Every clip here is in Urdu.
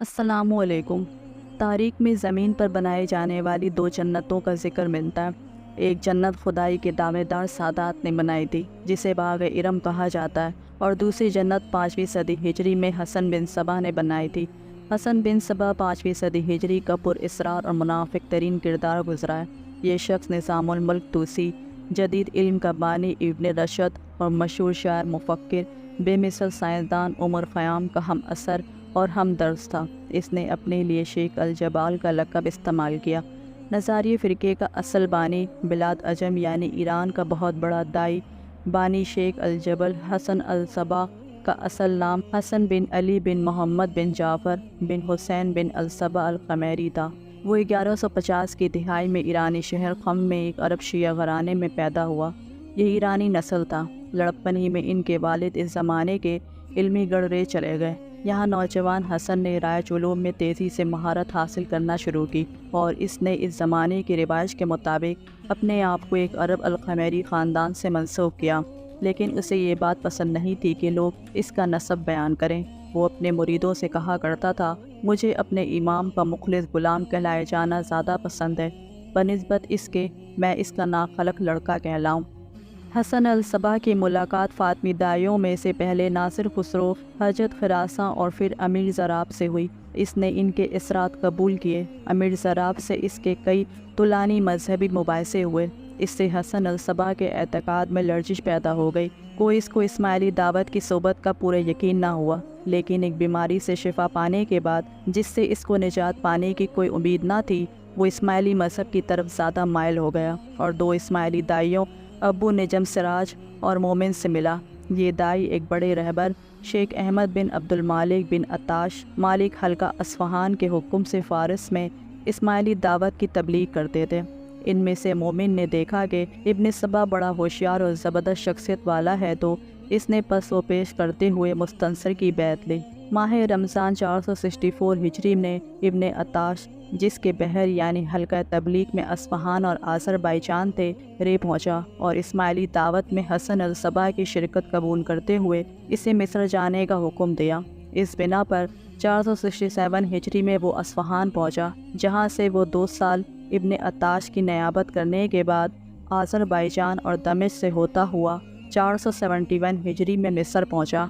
السلام علیکم۔ تاریخ میں زمین پر بنائے جانے والی دو جنتوں کا ذکر ملتا ہے۔ ایک جنت خدائی کے دعوے دار سادات نے بنائی تھی جسے باغ ارم کہا جاتا ہے، اور دوسری جنت 5ویں صدی ہجری میں حسن بن صبا نے بنائی تھی۔ حسن بن صبا 5ویں صدی ہجری کا پر اسرار اور منافق ترین کردار گزرا ہے۔ یہ شخص نظام الملک توسی، جدید علم کا بانی ابن رشد اور مشہور شاعر مفکر بے مثل سائنسدان عمر خیام کا ہم اثر اور ہمدرد تھا۔ اس نے اپنے لیے شیخ الجبال کا لقب استعمال کیا۔ نظاریہ فرقے کا اصل بانی بلاد عجم یعنی ایران کا بہت بڑا دائی بانی شیخ الجبل حسن الصبا کا اصل نام حسن بن علی بن محمد بن جعفر بن حسین بن الصبا القمیری تھا۔ وہ 1150 کی دہائی میں ایرانی شہر قم میں ایک عرب شیعہ گھرانے میں پیدا ہوا۔ یہ ایرانی نسل تھا۔ لڑکپن ہی میں ان کے والد اس زمانے کے علمی گڑھ رے چلے گئے۔ یہاں نوجوان حسن نے رائج علوم میں تیزی سے مہارت حاصل کرنا شروع کی، اور اس نے اس زمانے کے رواج کے مطابق اپنے آپ کو ایک عرب القمیری خاندان سے منسوب کیا، لیکن اسے یہ بات پسند نہیں تھی کہ لوگ اس کا نسب بیان کریں۔ وہ اپنے مریدوں سے کہا کرتا تھا، مجھے اپنے امام کا مخلص غلام کہلائے جانا زیادہ پسند ہے بنسبت اس کے میں اس کا ناخلق لڑکا کہلاؤں۔ حسن الصبا کی ملاقات فاطمی دائیوں میں سے پہلے ناصر خسرو، حجت خراساں اور پھر امیر زراب سے ہوئی۔ اس نے ان کے اثرات قبول کیے۔ امیر زراب سے اس کے کئی طولانی مذہبی مباحثے ہوئے۔ اس سے حسن الصبا کے اعتقاد میں لرزش پیدا ہو گئی۔ کوئی اس کو اسماعیلی دعوت کی صحبت کا پورا یقین نہ ہوا، لیکن ایک بیماری سے شفا پانے کے بعد جس سے اس کو نجات پانے کی کوئی امید نہ تھی، وہ اسماعیلی مذہب کی طرف زیادہ مائل ہو گیا اور دو اسماعیلی دائیوں ابو نجم سراج اور مومن سے ملا۔ یہ دائی ایک بڑے رہبر شیخ احمد بن عبد المالک بن عطاش مالک حلقہ اصفہان کے حکم سے فارس میں اسماعیلی دعوت کی تبلیغ کرتے تھے۔ ان میں سے مومن نے دیکھا کہ ابن صبا بڑا ہوشیار اور زبردست شخصیت والا ہے، تو اس نے پس و پیش کرتے ہوئے مستنصر کی بیعت لی۔ ماہ رمضان 464 ہجری میں ابن عطاش، جس کے بحر یعنی حلقہ تبلیغ میں اصفہان اور آذربائیجان تھے، رے پہنچا اور اسماعیلی دعوت میں حسن الصبا کی شرکت قبول کرتے ہوئے اسے مصر جانے کا حکم دیا۔ اس بنا پر 467 ہجری میں وہ اصفہان پہنچا، جہاں سے وہ 2 سال ابن عطاش کی نیابت کرنے کے بعد آذربائیجان اور دمشق سے ہوتا ہوا 471 ہجری میں مصر پہنچا۔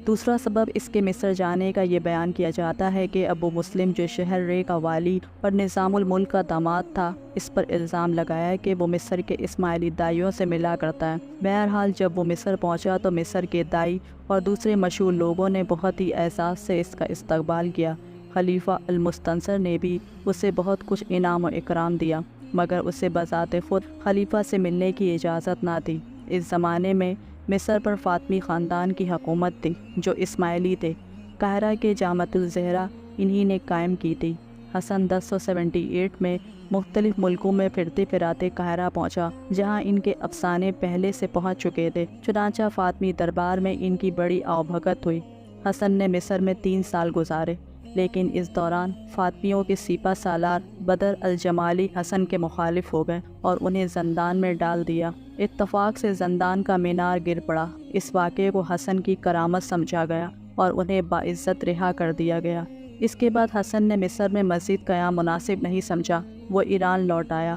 دوسرا سبب اس کے مصر جانے کا یہ بیان کیا جاتا ہے کہ ابو مسلم، جو شہر رے کا والی اور نظام الملک کا داماد تھا، اس پر الزام لگایا کہ وہ مصر کے اسماعیلی دائیوں سے ملا کرتا ہے۔ بہرحال جب وہ مصر پہنچا تو مصر کے دائی اور دوسرے مشہور لوگوں نے بہت ہی اعزاز سے اس کا استقبال کیا۔ خلیفہ المستنصر نے بھی اسے بہت کچھ انعام و اکرام دیا، مگر اسے بذات خود خلیفہ سے ملنے کی اجازت نہ تھی۔ اس زمانے میں مصر پر فاطمی خاندان کی حکومت تھی، جو اسماعیلی تھے۔ قاہرہ کے جامعۃ الزہرا انہی نے قائم کی تھی۔ حسن 1078 میں مختلف ملکوں میں پھرتے پھراتے قاہرہ پہنچا، جہاں ان کے افسانے پہلے سے پہنچ چکے تھے۔ چنانچہ فاطمی دربار میں ان کی بڑی آؤبھگت ہوئی۔ حسن نے مصر میں 3 سال گزارے، لیکن اس دوران فاطمیوں کے سپہ سالار بدر الجمالی حسن کے مخالف ہو گئے اور انہیں زندان میں ڈال دیا۔ اتفاق سے زندان کا مینار گر پڑا۔ اس واقعے کو حسن کی کرامت سمجھا گیا اور انہیں باعزت رہا کر دیا گیا۔ اس کے بعد حسن نے مصر میں مزید قیام مناسب نہیں سمجھا۔ وہ ایران لوٹ آیا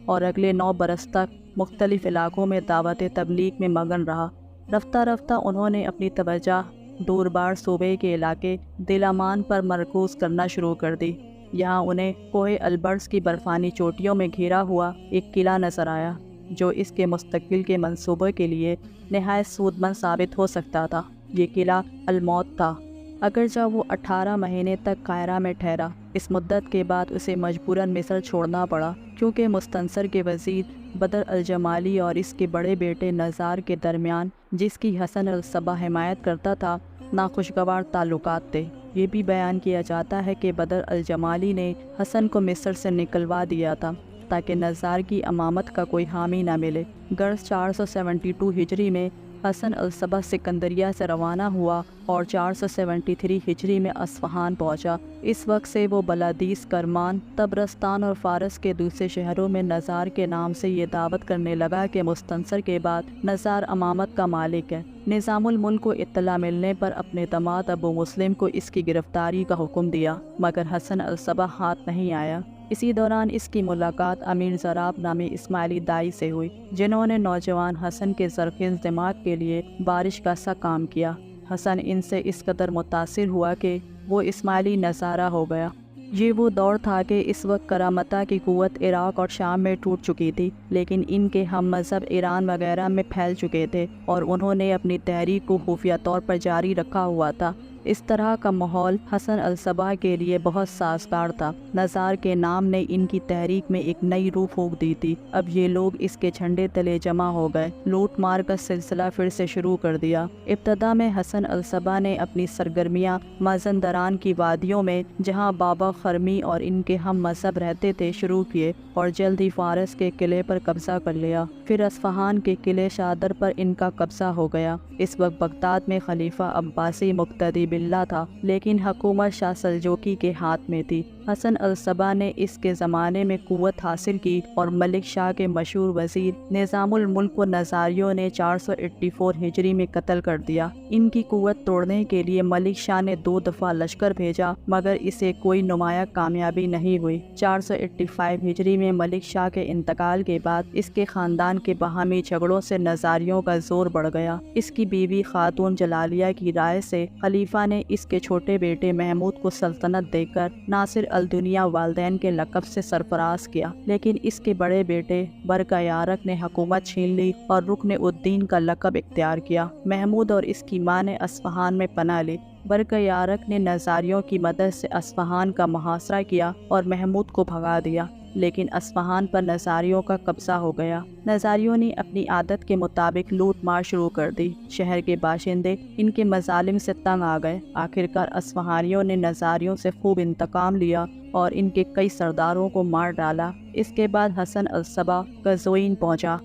اور اگلے 9 برس تک مختلف علاقوں میں دعوت تبلیغ میں مگن رہا۔ رفتہ رفتہ انہوں نے اپنی توجہ دوربار صوبے کے علاقے دلامان پر مرکوز کرنا شروع کر دی۔ یہاں انہیں کوہ البرز کی برفانی چوٹیوں میں گھرا ہوا ایک قلعہ نظر آیا، جو اس کے مستقبل کے منصوبے کے لیے نہایت سود مند ثابت ہو سکتا تھا۔ یہ قلعہ الموت تھا، اگرچہ وہ 18 مہینے تک قاہرہ میں ٹھہرا۔ اس مدت کے بعد اسے مجبوراً مصر چھوڑنا پڑا، کیونکہ مستنصر کے وزیر بدر الجمالی اور اس کے بڑے بیٹے نزار کے درمیان، جس کی حسن الصبا حمایت کرتا تھا، ناخوشگوار تعلقات تھے۔ یہ بھی بیان کیا جاتا ہے کہ بدر الجمالی نے حسن کو مصر سے نکلوا دیا تھا تاکہ نزار کی امامت کا کوئی حامی نہ ملے۔ غرض 472 ہجری میں حسن الصبا سکندریہ سے روانہ ہوا اور 473 ہجری میں اصفہان پہنچا۔ اس وقت سے وہ بلادیس، کرمان، طبرستان اور فارس کے دوسرے شہروں میں نزار کے نام سے یہ دعوت کرنے لگا کہ مستنصر کے بعد نزار امامت کا مالک ہے۔ نظام الملک کو اطلاع ملنے پر اپنے داماد ابو مسلم کو اس کی گرفتاری کا حکم دیا، مگر حسن الصبا ہاتھ نہیں آیا۔ اسی دوران اس کی ملاقات امیر زراب نامی اسماعیلی دائی سے ہوئی، جنہوں نے نوجوان حسن کے زرخیز دماغ کے لیے بارش کا سا کام کیا۔ حسن ان سے اس قدر متاثر ہوا کہ وہ اسماعیلی نصارہ ہو گیا۔ یہ وہ دور تھا کہ اس وقت کرامتہ کی قوت عراق اور شام میں ٹوٹ چکی تھی، لیکن ان کے ہم مذہب ایران وغیرہ میں پھیل چکے تھے اور انہوں نے اپنی تحریک کو خفیہ طور پر جاری رکھا ہوا تھا۔ اس طرح کا ماحول حسن الصبا کے لیے بہت سازگار تھا۔ نزار کے نام نے ان کی تحریک میں ایک نئی روح پھونک دی تھی۔ اب یہ لوگ اس کے جھنڈے تلے جمع ہو گئے۔ لوٹ مار کا سلسلہ پھر سے شروع کر دیا۔ ابتدا میں حسن الصبا نے اپنی سرگرمیاں مازندران کی وادیوں میں، جہاں بابا خرمی اور ان کے ہم مذہب رہتے تھے، شروع کیے اور جلد ہی فارس کے قلعے پر قبضہ کر لیا۔ پھر اصفہان کے قلعے شادر پر ان کا قبضہ ہو گیا۔ اس وقت بغداد میں خلیفہ عباسی مقتدی باللہ تھا، لیکن حکومت شاہ سلجوقی کے ہاتھ میں تھی۔ حسن الصبا نے اس کے زمانے میں قوت حاصل کی اور ملک شاہ کے مشہور وزیر نظام الملک کو نزاریوں نے 484 ہجری میں قتل کر دیا۔ ان کی قوت توڑنے کے لیے ملک شاہ نے 2 دفعہ لشکر بھیجا، مگر اسے کوئی نمایاں کامیابی نہیں ہوئی۔ 485 ہجری میں ملک شاہ کے انتقال کے بعد اس کے خاندان کے باہمی جھگڑوں سے نزاریوں کا زور بڑھ گیا۔ اس کی بیوی خاتون جلالیہ کی رائے سے خلیفہ نے اس کے چھوٹے بیٹے محمود کو سلطنت دے کر ناصر الدنیا والدین کے لقب سے سرفراز کیا، لیکن اس کے بڑے بیٹے برقع یارق نے حکومت چھین لی اور رکن الدین کا لقب اختیار کیا۔ محمود اور اس کی ماں نے اصفہان میں پناہ لی۔ برقع یارق نے نزاریوں کی مدد سے اصفہان کا محاصرہ کیا اور محمود کو بھگا دیا، لیکن اصفہان پر نزاریوں کا قبضہ ہو گیا۔ نزاریوں نے اپنی عادت کے مطابق لوٹ مار شروع کر دی۔ شہر کے باشندے ان کے مظالم سے تنگ آ گئے۔ آخرکار اصفہانیوں نے نزاریوں سے خوب انتقام لیا اور ان کے کئی سرداروں کو مار ڈالا۔ اس کے بعد حسن الصبا قزوین پہنچا۔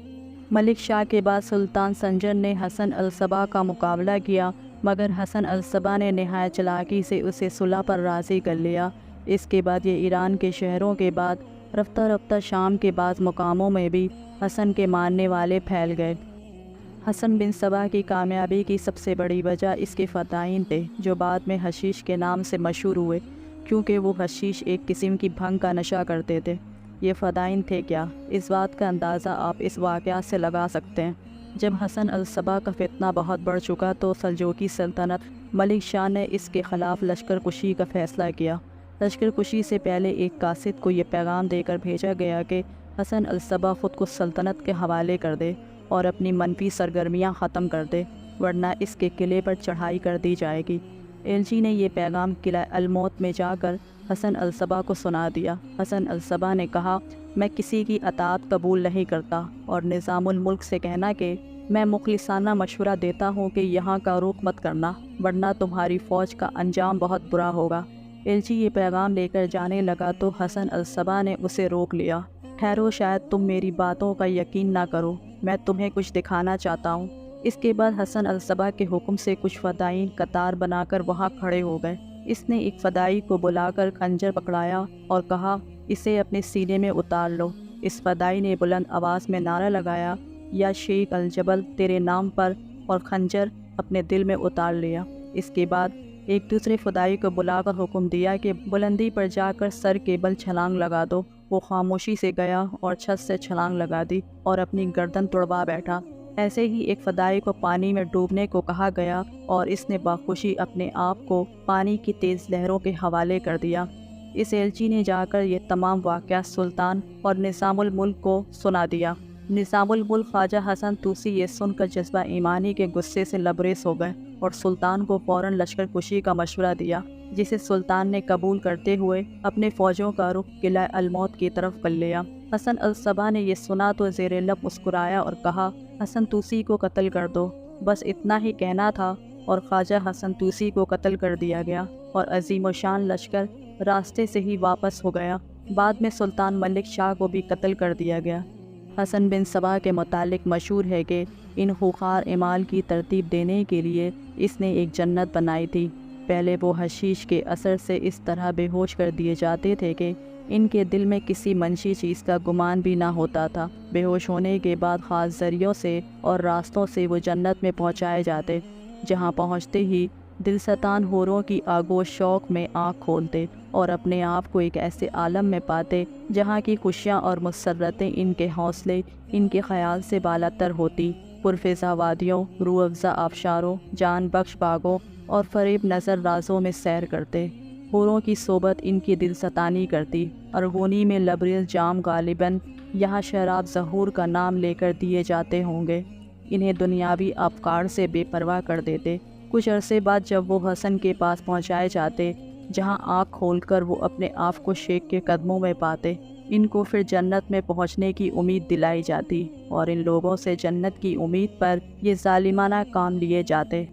ملک شاہ کے بعد سلطان سنجر نے حسن الصبا کا مقابلہ کیا، مگر حسن الصبا نے نہایت چلاکی سے اسے صلح پر راضی کر لیا۔ اس کے بعد یہ ایران کے شہروں کے بعد رفتہ رفتہ شام کے بعض مقاموں میں بھی حسن کے ماننے والے پھیل گئے۔ حسن بن صبا کی کامیابی کی سب سے بڑی وجہ اس کے فدائین تھے، جو بعد میں حشیش کے نام سے مشہور ہوئے، کیونکہ وہ حشیش ایک قسم کی بھنگ کا نشہ کرتے تھے۔ یہ فدائین تھے کیا؟ اس بات کا اندازہ آپ اس واقعات سے لگا سکتے ہیں۔ جب حسن الصبا کا فتنہ بہت بڑھ چکا تو سلجوقی سلطنت ملک شاہ نے اس کے خلاف لشکر کشی کا فیصلہ کیا۔ لشکر کشی سے پہلے ایک قاصد کو یہ پیغام دے کر بھیجا گیا کہ حسن الصبا خود کو سلطنت کے حوالے کر دے اور اپنی منفی سرگرمیاں ختم کر دے، ورنہ اس کے قلعے پر چڑھائی کر دی جائے گی۔ ایلچی نے یہ پیغام قلعہ الموت میں جا کر حسن الصبا کو سنا دیا۔ حسن الصبا نے کہا، میں کسی کی اطاعت قبول نہیں کرتا، اور نظام الملک سے کہنا کہ میں مخلصانہ مشورہ دیتا ہوں کہ یہاں کا رخ مت کرنا، ورنہ تمہاری فوج کا انجام بہت برا ہوگا۔ ایلچی یہ پیغام لے کر جانے لگا تو حسن الصبا نے اسے روک لیا۔ ٹھہرو، شاید تم میری باتوں کا یقین نہ کرو، میں تمہیں کچھ دکھانا چاہتا ہوں۔ اس کے بعد حسن الصبا کے حکم سے کچھ فدائین قطار بنا کر وہاں کھڑے ہو گئے۔ اس نے ایک فدائی کو بلا کر خنجر پکڑایا اور کہا، اسے اپنے سینے میں اتار لو۔ اس فدائی نے بلند آواز میں نعرہ لگایا، یا شیخ الجبل تیرے نام پر، اور خنجر اپنے دل میں اتار لیا۔ اس کے بعد ایک دوسرے فدائی کو بلا کر حکم دیا کہ بلندی پر جا کر سر کے بل چھلانگ لگا دو۔ وہ خاموشی سے گیا اور چھت سے چھلانگ لگا دی اور اپنی گردن تڑوا بیٹھا۔ ایسے ہی ایک فدائی کو پانی میں ڈوبنے کو کہا گیا اور اس نے بخوشی اپنے آپ کو پانی کی تیز لہروں کے حوالے کر دیا۔ اس ایلچی نے جا کر یہ تمام واقعات سلطان اور نظام الملک کو سنا دیا۔ نظام الملک خواجہ حسن طوسی یہ سن کر جذبہ ایمانی کے غصے سے لبریز ہو گئے اور سلطان کو فوراً لشکر کشی کا مشورہ دیا، جسے سلطان نے قبول کرتے ہوئے اپنے فوجوں کا رخ قلعہ الموت کی طرف کر لیا۔ حسن الصبا نے یہ سنا تو زیر لب مسکرایا اور کہا، حسن طوسی کو قتل کر دو۔ بس اتنا ہی کہنا تھا اور خواجہ حسن طوسی کو قتل کر دیا گیا اور عظیم الشان لشکر راستے سے ہی واپس ہو گیا۔ بعد میں سلطان ملک شاہ کو بھی قتل کر دیا گیا۔ حسن بن صبا کے متعلق مشہور ہے کہ ان خوخار اعمال کی ترتیب دینے کے لیے اس نے ایک جنت بنائی تھی۔ پہلے وہ حشیش کے اثر سے اس طرح بے ہوش کر دیے جاتے تھے کہ ان کے دل میں کسی منشی چیز کا گمان بھی نہ ہوتا تھا۔ بے ہوش ہونے کے بعد خاص ذریعوں سے اور راستوں سے وہ جنت میں پہنچائے جاتے، جہاں پہنچتے ہی دلستان حوروں کی آگوش شوق میں آنکھ کھولتے اور اپنے آپ کو ایک ایسے عالم میں پاتے جہاں کی خوشیاں اور مسرتیں ان کے حوصلے ان کے خیال سے بالاتر ہوتی۔ پرفضا وادیوں، روح افزا آبشاروں، جان بخش باغوں اور فریب نظر رازوں میں سیر کرتے۔ حوروں کی صحبت ان کی دل ستانی کرتی۔ ارغونی میں لبریز جام غالباً یہاں شراب ظہور کا نام لے کر دیے جاتے ہوں گے، انہیں دنیاوی افکار سے بے پرواہ کر دیتے۔ کچھ عرصے بعد جب وہ حسن کے پاس پہنچائے جاتے، جہاں آنکھ کھول کر وہ اپنے آپ کو شیخ کے قدموں میں پاتے، ان کو پھر جنت میں پہنچنے کی امید دلائی جاتی اور ان لوگوں سے جنت کی امید پر یہ ظالمانہ کام لیے جاتے۔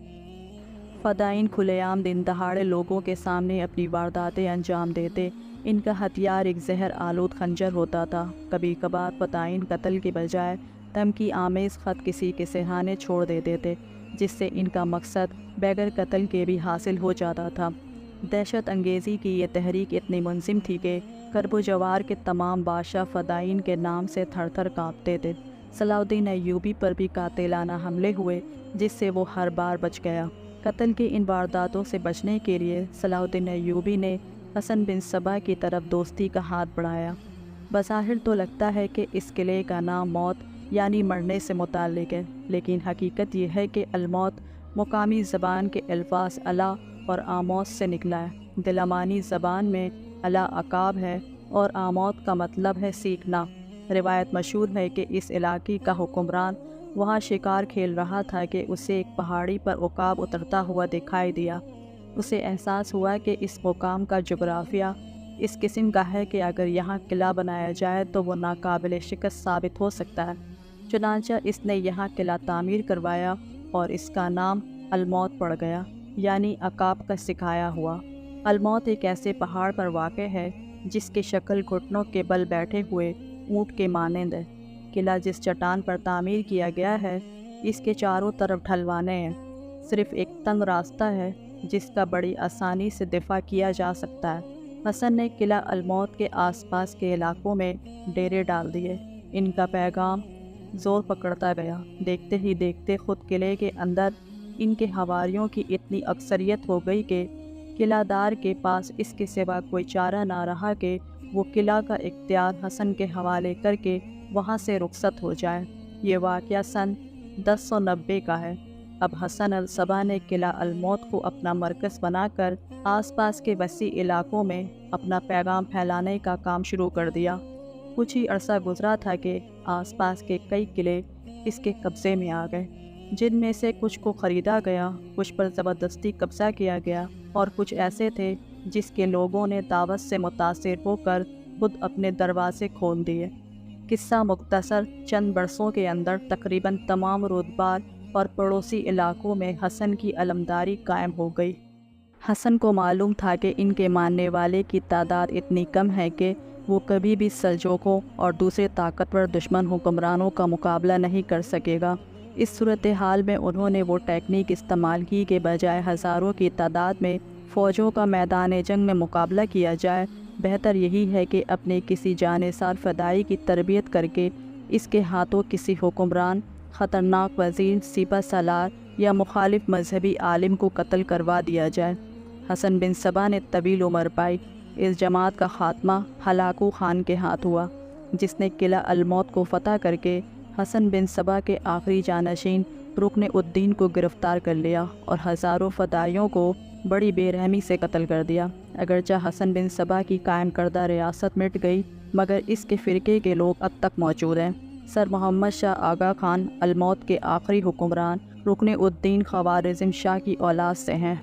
فدائین کھلے عام دن دہاڑے لوگوں کے سامنے اپنی وارداتیں انجام دیتے۔ ان کا ہتھیار ایک زہر آلود خنجر ہوتا تھا۔ کبھی کبھار فدائین قتل کے بجائے دھمکی آمیز خط کسی کے سرہانے چھوڑ دیتے تھے، جس سے ان کا مقصد بغیر قتل کے بھی حاصل ہو جاتا تھا۔ دہشت انگیزی کی یہ تحریک اتنی منظم تھی کہ کرب و جوار کے تمام بادشاہ فدائین کے نام سے تھر تھر کانپتے تھے۔ صلاح الدین ایوبی پر بھی قاتلانہ حملے ہوئے، جس سے وہ ہر بار بچ گیا۔ قتل کی ان وارداتوں سے بچنے کے لیے صلاح الدین ایوبی نے حسن بن صبا کی طرف دوستی کا ہاتھ بڑھایا۔ بظاہر تو لگتا ہے کہ اس قلعے کا نام موت یعنی مرنے سے متعلق ہے، لیکن حقیقت یہ ہے کہ الموت مقامی زبان کے الفاظ الا اور آموس سے نکلا ہے۔ دلمانی زبان میں الا عقاب ہے اور آموت کا مطلب ہے سیکھنا۔ روایت مشہور ہے کہ اس علاقے کا حکمران وہاں شکار کھیل رہا تھا کہ اسے ایک پہاڑی پر عقاب اترتا ہوا دکھائی دیا۔ اسے احساس ہوا کہ اس مقام کا جغرافیہ اس قسم کا ہے کہ اگر یہاں قلعہ بنایا جائے تو وہ ناقابل شکست ثابت ہو سکتا ہے۔ چنانچہ اس نے یہاں قلعہ تعمیر کروایا اور اس کا نام الموت پڑ گیا، یعنی عقاب کا سکھایا ہوا۔ الموت ایک ایسے پہاڑ پر واقع ہے جس کی شکل گھٹنوں کے بل بیٹھے ہوئے اونٹ کے مانند ہے۔ قلعہ جس چٹان پر تعمیر کیا گیا ہے، اس کے چاروں طرف ڈھلوانے ہیں۔ صرف ایک تنگ راستہ ہے جس کا بڑی آسانی سے دفاع کیا جا سکتا ہے۔ حسن نے قلعہ الموت کے آس پاس کے علاقوں میں ڈیرے ڈال دیے۔ ان کا پیغام زور پکڑتا گیا۔ دیکھتے ہی دیکھتے خود قلعے کے اندر ان کے حواریوں کی اتنی اکثریت ہو گئی کہ قلعہ دار کے پاس اس کے سوا کوئی چارہ نہ رہا کہ وہ قلعہ کا اختیار حسن کے حوالے کر کے وہاں سے رخصت ہو جائے۔ یہ واقعہ سن 1090 کا ہے۔ اب حسن الصبا نے قلعہ الموت کو اپنا مرکز بنا کر آس پاس کے وسیع علاقوں میں اپنا پیغام پھیلانے کا کام شروع کر دیا۔ کچھ ہی عرصہ گزرا تھا کہ آس پاس کے کئی قلعے اس کے قبضے میں آ گئے، جن میں سے کچھ کو خریدا گیا، کچھ پر زبردستی قبضہ کیا گیا اور کچھ ایسے تھے جس کے لوگوں نے دعوت سے متاثر ہو کر خود اپنے دروازے کھول دیے۔ قصہ مختصر، چند برسوں کے اندر تقریباً تمام رودبار اور پڑوسی علاقوں میں حسن کی علمداری قائم ہو گئی۔ حسن کو معلوم تھا کہ ان کے ماننے والے کی تعداد اتنی کم ہے کہ وہ کبھی بھی سلجوقوں اور دوسرے طاقتور دشمن حکمرانوں کا مقابلہ نہیں کر سکے گا۔ اس صورتحال میں انہوں نے وہ ٹیکنیک استعمال کی کہ بجائے ہزاروں کی تعداد میں فوجوں کا میدان جنگ میں مقابلہ کیا جائے، بہتر یہی ہے کہ اپنے کسی جانثار فدائی کی تربیت کر کے اس کے ہاتھوں کسی حکمران، خطرناک وزیر، سپہ سالار یا مخالف مذہبی عالم کو قتل کروا دیا جائے۔ حسن بن صبا نے طویل عمر پائی۔ اس جماعت کا خاتمہ ہلاکو خان کے ہاتھ ہوا، جس نے قلعہ الموت کو فتح کر کے حسن بن صبا کے آخری جانشین رکن الدین کو گرفتار کر لیا اور ہزاروں فدائیوں کو بڑی بے رحمی سے قتل کر دیا۔ اگرچہ حسن بن صبا کی قائم کردہ ریاست مٹ گئی، مگر اس کے فرقے کے لوگ اب تک موجود ہیں۔ سر محمد شاہ آغا خان الموت کے آخری حکمران رکن الدین خوارزم شاہ کی اولاد سے ہیں۔